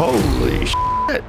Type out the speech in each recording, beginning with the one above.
Holy shit.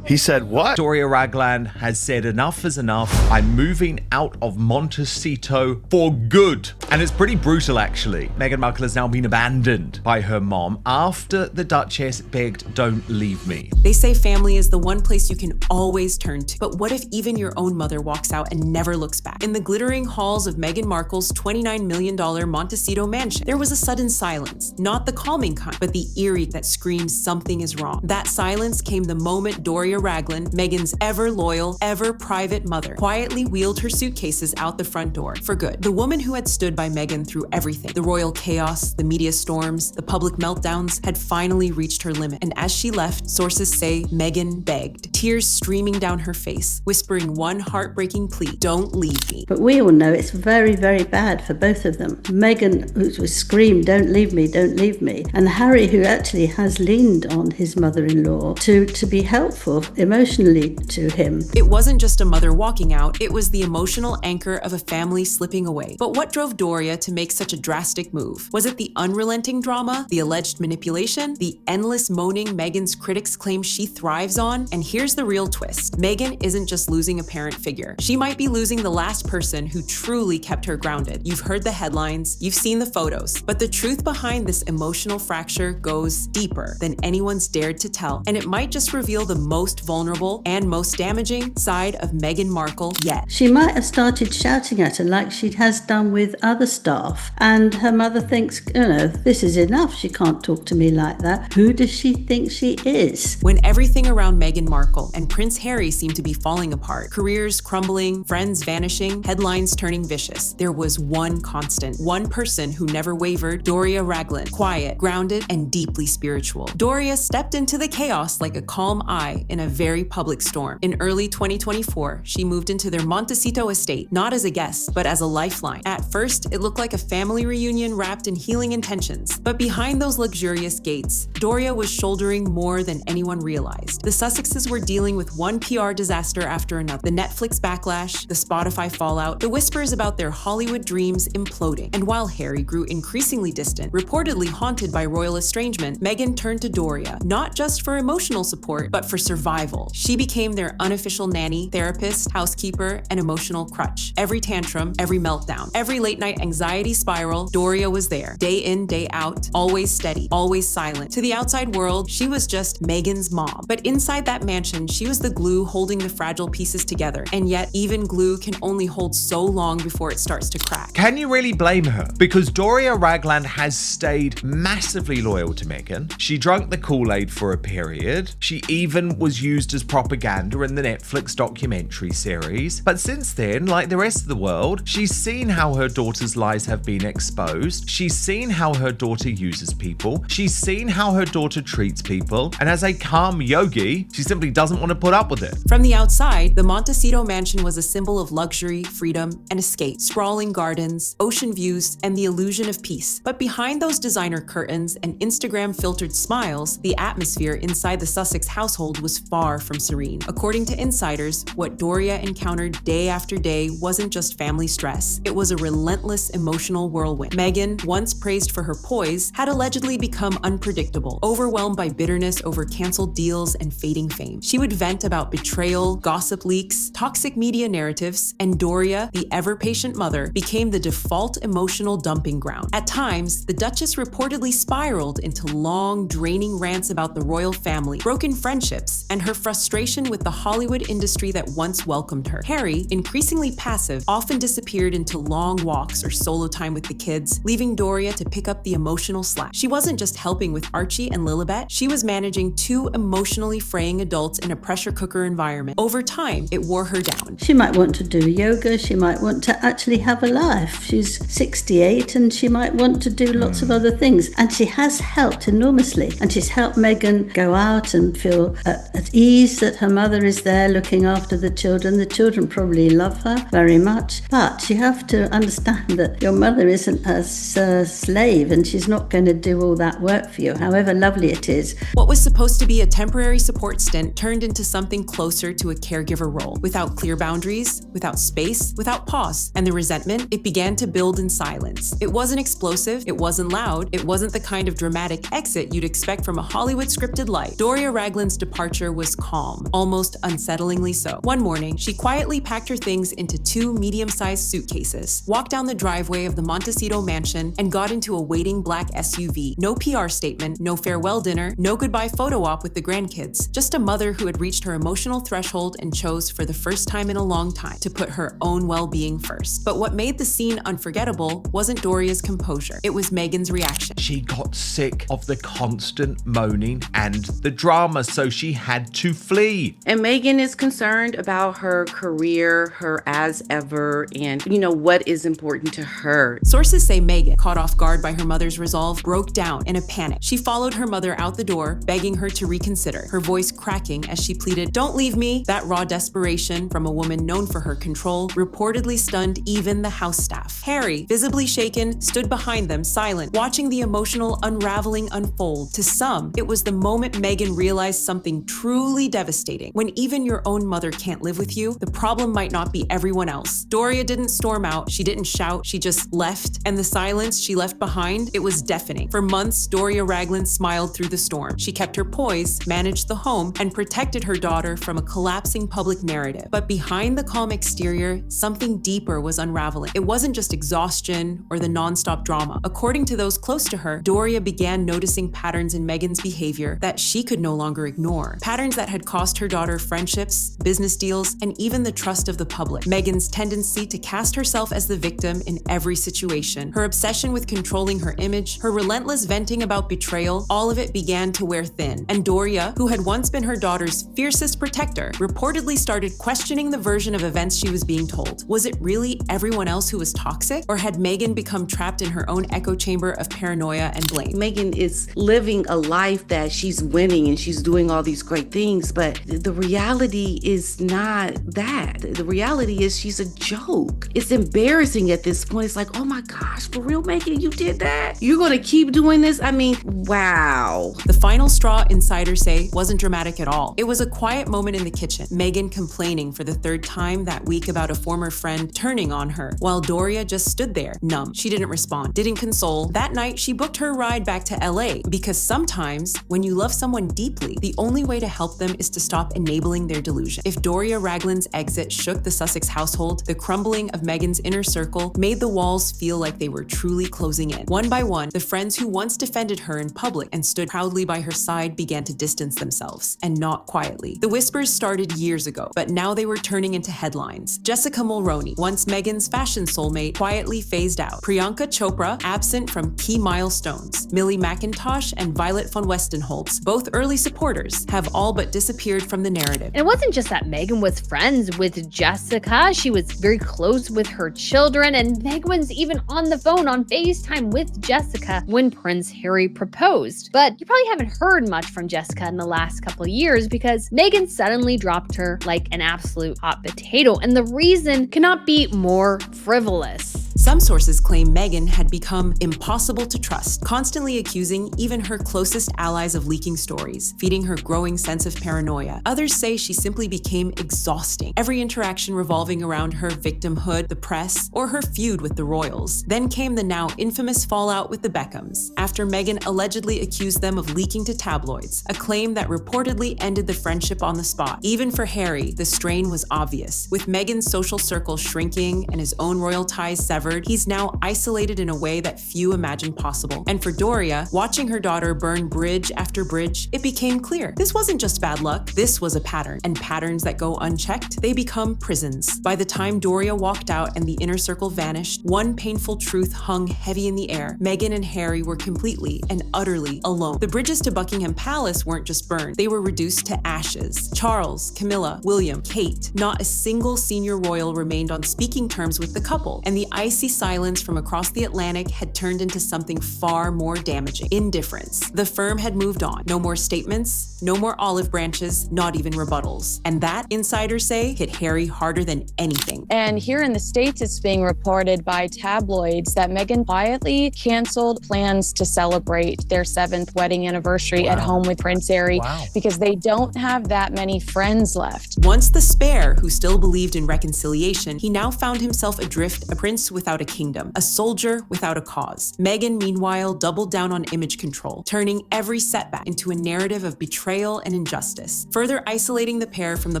He said what? Doria Ragland has said enough is enough. I'm moving out of Montecito for good. And it's pretty brutal, actually. Meghan Markle has now been abandoned by her mom after the Duchess begged, "Don't leave me." They say family is the one place you can always turn to. But what if even your own mother walks out and never looks back? In the glittering halls of Meghan Markle's $29 million Montecito mansion, there was a sudden silence. Not the calming kind, but the eerie that screams something is wrong. That silence came the moment Doria Ragland, Meghan's ever loyal, ever private mother, quietly wheeled her suitcases out the front door for good. The woman who had stood by Meghan through everything, the royal chaos, the media storms, the public meltdowns, had finally reached her limit. And as she left, sources say Meghan begged, tears streaming down her face, whispering one heartbreaking plea: "Don't leave me." But we all know it's very, very bad for both of them. Meghan, who was screamed, "Don't leave me, don't leave me." And Harry, who actually has leaned on his mother-in-law to be helpful emotionally to him. It wasn't just a mother walking out, it was the emotional anchor of a family slipping away. But what drove Doria to make such a drastic move? Was it the unrelenting drama, the alleged manipulation, the endless moaning Meghan's critics claim she thrives on? And here's the real twist. Meghan isn't just losing a parent figure. She might be losing the last person who truly kept her grounded. You've heard the headlines, you've seen the photos, but the truth behind this emotional fracture goes deeper than anyone's dared to tell, and it might just reveal the most vulnerable and most damaging side of Meghan Markle yet. She might have started shouting at her like she has done with other staff, and her mother thinks, this is enough. She can't talk to me like that. Who does she think she is? When everything around Meghan Markle and Prince Harry seemed to be falling apart, careers crumbling, friends vanishing, headlines turning vicious, there was one constant, one person who never wavered: Doria Ragland, quiet, grounded, and deeply spiritual. Doria stepped into the chaos like a calm eye in a very public storm. In early 2024, she moved into their Montecito estate, not as a guest, but as a lifeline. At first, it looked like a family reunion wrapped in healing intentions. But behind those luxurious gates, Doria was shouldering more than anyone realized. The Sussexes were dealing with one PR disaster after another. The Netflix backlash, the Spotify fallout, the whispers about their Hollywood dreams imploding. And while Harry grew increasingly distant, reportedly haunted by royal estrangement, Meghan turned to Doria, not just for emotional support, but for survival. She became their unofficial nanny, therapist, housekeeper, and emotional crutch. Every tantrum, every meltdown, every late night anxiety spiral, Doria was there. Day in, day out, always steady, always silent. To the outside world, she was just Meghan's mom. But inside that mansion, she was the glue holding the fragile pieces together. And yet, even glue can only hold so long before it starts to crack. Can you really blame her? Because Doria Ragland has stayed massively loyal to Meghan. She drank the Kool-Aid for a period. She even was used as propaganda in the Netflix documentary series. But since then, like the rest of the world, she's seen how her daughter's lies have been exposed. She's seen how her daughter uses people. She's seen how her daughter treats people. And as a calm yogi, she simply doesn't want to put up with it. From the outside, the Montecito mansion was a symbol of luxury, freedom, and escape. Sprawling gardens, ocean views, and the illusion of peace. But behind those designer curtains and Instagram-filtered smiles, the atmosphere inside the Sussex household was far from serene. According to insiders, what Doria encountered day after day wasn't just family stress. It was a relentless emotional whirlwind. Meghan, once praised for her poise, had allegedly become unpredictable, overwhelmed by bitterness over canceled deals and fading fame. She would vent about betrayal, gossip leaks, toxic media narratives, and Doria, the ever-patient mother, became the default emotional dumping ground. At times, the Duchess reportedly spiraled into long, draining rants about the royal family, broken friendships, and her frustration with the Hollywood industry that once welcomed her. Harry, increasingly passive, often disappeared into long walks or solo time with the kids, leaving Doria to pick up the emotional slack. She wasn't just helping with Archie and Lilibet, she was managing two emotionally fraying adults in a pressure cooker environment. Over time, it wore her down. She might want to do yoga, she might want to actually have a life. She's 68 and she might want to do lots of other things. And she has helped enormously. And she's helped Meghan go out and feel at ease that her mother is there looking after the children. The children probably love her very much, but you have to understand that your mother isn't a slave and she's not going to do all that work for you, however lovely it is. What was supposed to be a temporary support stint turned into something closer to a caregiver role, without clear boundaries, without space, without pause. And the resentment, it began to build in silence. It wasn't explosive, it wasn't loud, it wasn't the kind of dramatic exit you'd expect from a Hollywood scripted life. Doria Ragland's departure was calm, almost unsettlingly so. One morning, she quietly packed her things into 2 medium-sized suitcases, walked down the driveway of the Montecito mansion, and got into a waiting black SUV. No PR statement, no farewell dinner, no goodbye photo op with the grandkids. Just a mother who had reached her emotional threshold and chose, for the first time in a long time, to put her own well-being first. But what made the scene unforgettable wasn't Doria's composure. It was Meghan's reaction. She got sick of the constant moaning and the drama, so she had to flee. And Meghan is concerned about her career, her as ever, and what is important to her. Sources say Meghan, caught off guard by her mother's resolve, broke down in a panic. She followed her mother out the door, begging her to reconsider, her voice cracking as she pleaded, "Don't leave me." That raw desperation from a woman known for her control reportedly stunned even the house staff. Harry, visibly shaken, stood behind them, silent, watching the emotional unraveling unfold. To some, it was the moment Meghan realized something truly devastating. When even your own mother can't live with you, the problem might not be everyone else. Doria didn't storm out, she didn't shout, she just left, and the silence she left behind, it was deafening. For months, Doria Ragland smiled through the storm. She kept her poise, managed the home, and protected her daughter from a collapsing public narrative. But behind the calm exterior, something deeper was unraveling. It wasn't just exhaustion or the nonstop drama. According to those close to her, Doria began noticing patterns in Meghan's behavior that she could no longer ignore. Patterns that had cost her daughter friendships, business deals, and even the trust of the public. Meghan's tendency to cast herself as the victim in every situation, her obsession with controlling her image, her relentless venting about betrayal, all of it began to wear thin. And Doria, who had once been her daughter's fiercest protector, reportedly started questioning the version of events she was being told. Was it really everyone else who was toxic? Or had Meghan become trapped in her own echo chamber of paranoia and blame? Meghan is living a life that she's winning and she's doing all these great things, but the reality is not that. The reality is she's a joke. It's embarrassing at this point. It's like, oh my gosh, for real, Meghan, you did that? You're gonna keep doing this? I mean, wow. The final straw, insiders say, wasn't dramatic at all. It was a quiet moment in the kitchen, Meghan complaining for the 3rd time that week about a former friend turning on her, while Doria just stood there, numb. She didn't respond, didn't console. That night, she booked her ride back to LA, because sometimes, when you love someone deeply, the only way to help them is to stop enabling their delusion. If Doria Ragland's exit shook the Sussex household, the crumbling of Meghan's inner circle made the walls feel like they were truly closing in. One by one, the friends who once defended her in public and stood proudly by her side began to distance themselves, and not quietly. The whispers started years ago, but now they were turning into headlines. Jessica Mulroney, once Meghan's fashion soulmate, quietly phased out. Priyanka Chopra, absent from key milestones. Millie McIntosh and Violet von Westenholz, both early supporters, have all but disappeared from the narrative. And it wasn't just that Meghan was friends with Jessica, she was very close with her children, and Meghan was even on the phone on FaceTime with Jessica when Prince Harry proposed. But you probably haven't heard much from Jessica in the last couple of years because Meghan suddenly dropped her like an absolute hot potato, and the reason cannot be more frivolous. Some sources claim Meghan had become impossible to trust, constantly accusing even her closest allies of leaking stories, feeding her growing sense of paranoia. Others say she simply became exhausting, every interaction revolving around her victimhood, the press, or her feud with the royals. Then came the now infamous fallout with the Beckhams, after Meghan allegedly accused them of leaking to tabloids, a claim that reportedly ended the friendship on the spot. Even for Harry, the strain was obvious. With Meghan's social circle shrinking and his own royal ties severed, he's now isolated in a way that few imagined possible. And for Doria, watching her daughter burn bridge after bridge, it became clear this wasn't just bad luck, this was a pattern. And patterns that go unchecked, they become prisons. By the time Doria walked out and the inner circle vanished, one painful truth hung heavy in the air. Meghan and Harry were completely and utterly alone. The bridges to Buckingham Palace weren't just burned, they were reduced to ashes. Charles, Camilla, William, Kate, not a single senior royal remained on speaking terms with the couple, and the icy proxy silence from across the Atlantic had turned into something far more damaging: indifference. The firm had moved on. No more statements, no more olive branches, not even rebuttals. And that, insiders say, hit Harry harder than anything. And here in the States, it's being reported by tabloids that Meghan quietly canceled plans to celebrate their 7th wedding anniversary at home with Prince Harry because they don't have that many friends left. Once the spare, who still believed in reconciliation, he now found himself adrift, a prince without a kingdom, a soldier without a cause. Meghan, meanwhile, doubled down on image control, turning every setback into a narrative of betrayal and injustice, further isolating the pair from the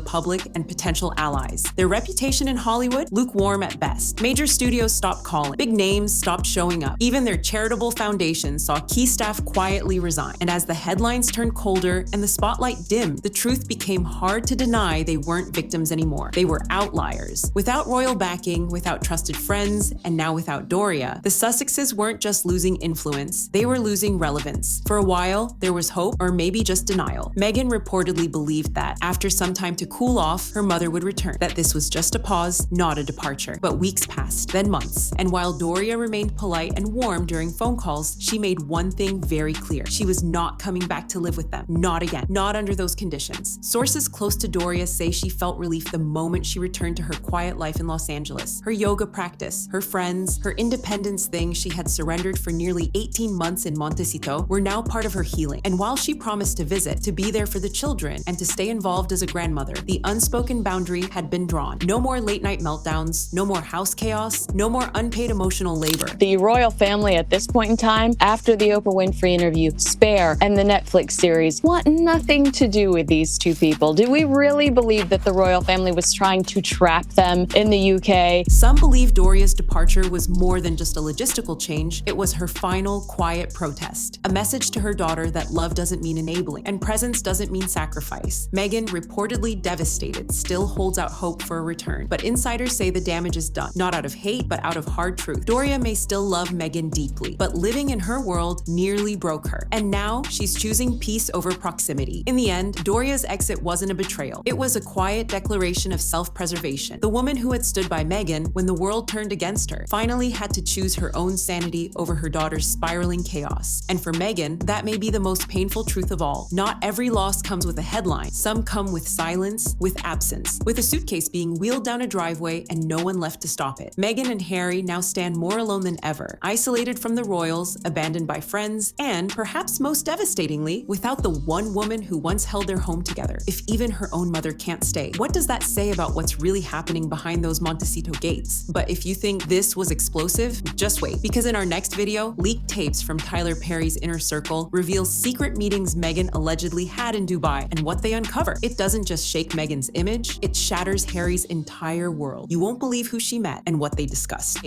public and potential allies. Their reputation in Hollywood, lukewarm at best. Major studios stopped calling. Big names stopped showing up. Even their charitable foundation saw key staff quietly resign. And as the headlines turned colder and the spotlight dimmed, the truth became hard to deny. They weren't victims anymore. They were outliers. Without royal backing, without trusted friends, and now without Doria, the Sussexes weren't just losing influence, they were losing relevance. For a while, there was hope, or maybe just denial. Meghan reportedly believed that, after some time to cool off, her mother would return, that this was just a pause, not a departure. But weeks passed, then months, and while Doria remained polite and warm during phone calls, she made one thing very clear: she was not coming back to live with them. Not again. Not under those conditions. Sources close to Doria say she felt relief the moment she returned to her quiet life in Los Angeles. Her yoga practice, her friends, her independence thing she had surrendered for nearly 18 months in Montecito were now part of her healing. And while she promised to visit, to be there for the children, and to stay involved as a grandmother, the unspoken boundary had been drawn. No more late-night meltdowns, no more house chaos, no more unpaid emotional labor. The royal family at this point in time, after the Oprah Winfrey interview, Spare, and the Netflix series, want nothing to do with these two people. Do we really believe that the royal family was trying to trap them in the UK? Some believe Doria's departure was more than just a logistical change. It was her final, quiet protest. A message to her daughter that love doesn't mean enabling, and presence doesn't mean sacrifice. Meghan, reportedly devastated, still holds out hope for a return. But insiders say the damage is done. Not out of hate, but out of hard truth. Doria may still love Meghan deeply, but living in her world nearly broke her. And now she's choosing peace over proximity. In the end, Doria's exit wasn't a betrayal. It was a quiet declaration of self-preservation. The woman who had stood by Meghan when the world turned against her finally had to choose her own sanity over her daughter's spiraling chaos. And for Meghan, that may be the most painful truth of all. Not every loss comes with a headline. Some come with silence, with absence, with a suitcase being wheeled down a driveway and no one left to stop it. Meghan and Harry now stand more alone than ever, isolated from the royals, abandoned by friends, and, perhaps most devastatingly, without the one woman who once held their home together. If even her own mother can't stay, what does that say about what's really happening behind those Montecito gates? But if you think this was explosive, just wait, because in our next video, leaked tapes from Tyler Perry's inner circle reveal secret meetings Meghan allegedly had in Dubai and what they uncover. It doesn't just shake Meghan's image, it shatters Harry's entire world. You won't believe who she met and what they discussed.